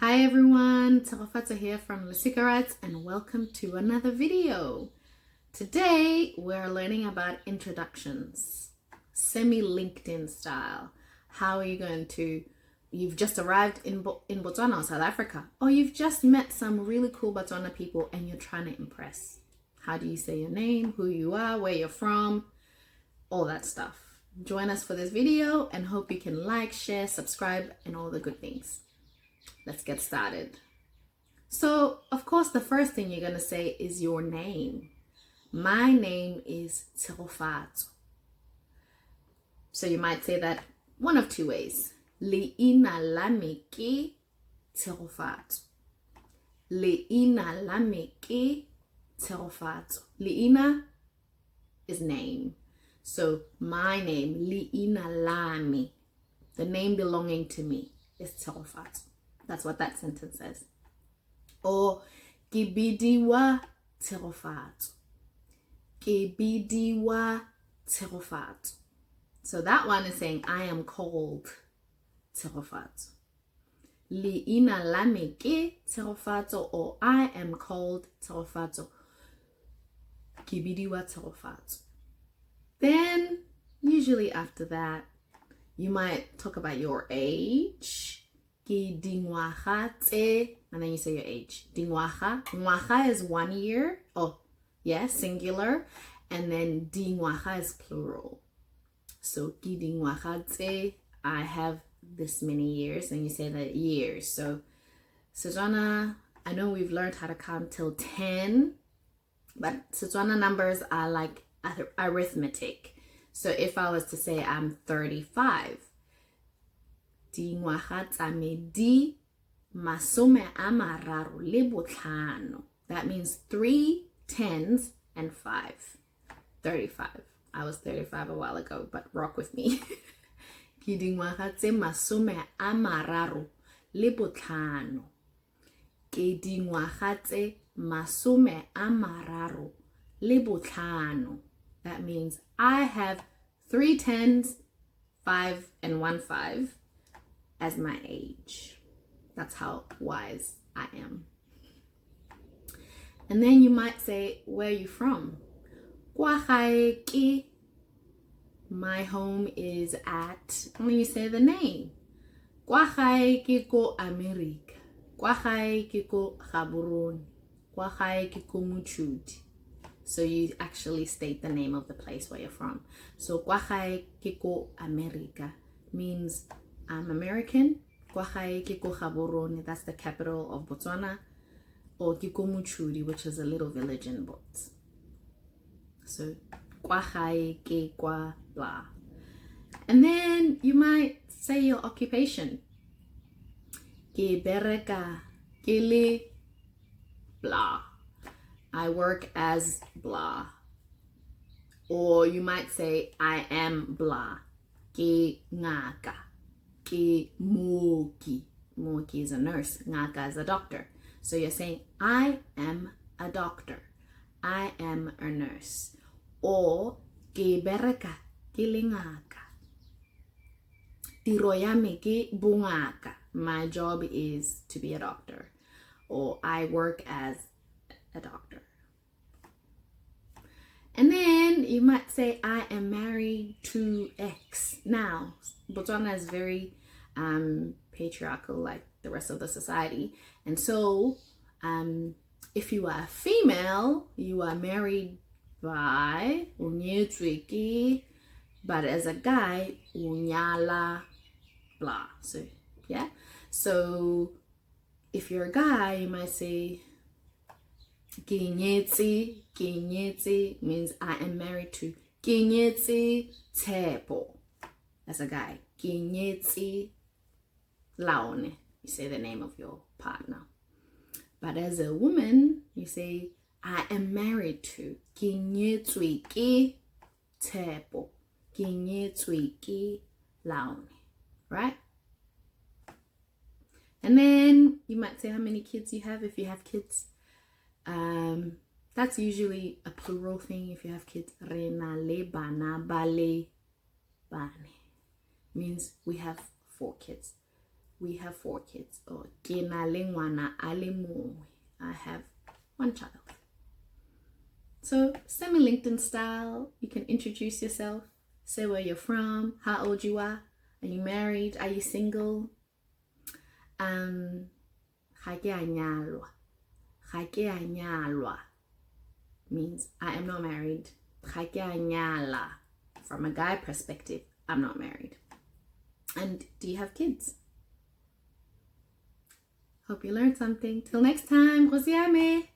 Hi everyone, Tarafata here from Cigarettes and welcome to another video. Today we're learning about introductions, semi-LinkedIn style. How are you going to, you've just arrived in Botswana or South Africa, or you've just met some really cool Botswana people and you're trying to impress. How do you say your name, who you are, where you're from, all that stuff. Join us for this video and hope you can like, share, subscribe, and all the good things. Let's get started. So, of course, the first thing you're going to say is your name. My name is Tsirofatso. So you might say that one of two ways. Leina la me ke Tsirofatso. Leina la me ke Tsirofatso. Leina is name. So my name, Leina la me, the name belonging to me, is Tsirofatso. That's what that sentence says. Or ke bidiwa Tsirofatso. Ke bidiwa Tsirofatso. So that one is saying I am called Tsirofatso. Leina la me ke Tsirofatso, or I am called Tsirofatso. Ke bidiwa Tsirofatso. Then usually after that you might talk about your age. Ke dingwaga tse, and then you say your age. Dingwaga. Ngwaga is 1 year. Oh, yeah, singular. And then dingwaga is plural. So ke dingwaga tse, I have this many years, and you say the years. So Setswana, I know we've learned how to count till 10, but Setswana numbers are like arithmetic. So if I was to say I'm 35, dingwaga tsa me di masome a mararo le botlhano. That means 3 10s and 5. 35. I was 35 a while ago, but rock with me. Ke dingwaga tse masome a mararo le botlhano. Ke dingwaga tse masome a mararo le botlhano. That means I have 3 10s, 5 and 1 5 as my age. That's how wise I am. And then you might say, where are you from? Kwa gae ke. My home is at, and then you say the name. Kwa gae ke ko America. Kwa gae ke ko Gaborone. Kwa gae ke ko Mochudi. So you actually state the name of the place where you're from. So kwa gae ke ko America means I'm American. Kwa gae ke ko Gaborone, that's the capital of Botswana. Or ke ko Mochudi, which is a little village in Bots. So kwa gae ke kwa blah. And then you might say your occupation. Ke bereka ke le blah. I work as blah. Or you might say I am blah. Ke ngaka. Ke mooki. Mooki is a nurse. Ngaka is a doctor. So you're saying I am a doctor. I am a nurse. Or ke bereka ke le ngaka. Tiro ya me ke bongaka. My job is to be a doctor. Or I work as a doctor. And then you might say, I am married to X. Now, Botswana is very patriarchal like the rest of the society. And so, if you are a female, you are married by unyetsweke, but as a guy, unyala blah. So, yeah. So, if you're a guy, you might say, Kinyetsi. Kinyetsi means I am married to Kinyetsi Tepo. As a guy. Kinyetsi Laone. You say the name of your partner. But as a woman, you say I am married to Kinyetswiki Tepo. Kinyetswiki Laone. Right? And then you might say how many kids you have if you have kids. That's usually a plural thing if you have kids. Rena le bana bale bane means we have 4 kids. we have 4 kids. Or ke na le ngwana a le mongwe. I have 1 child. So semi-LinkedIn style, you can introduce yourself, say where you're from, how old you are you married, are you single? Ga ke a nyalwa. Ga ke a nyalwa means I am not married. Ga ke a nyala. From a guy perspective, I'm not married. And do you have kids? Hope you learned something. Till next time, Rosiame.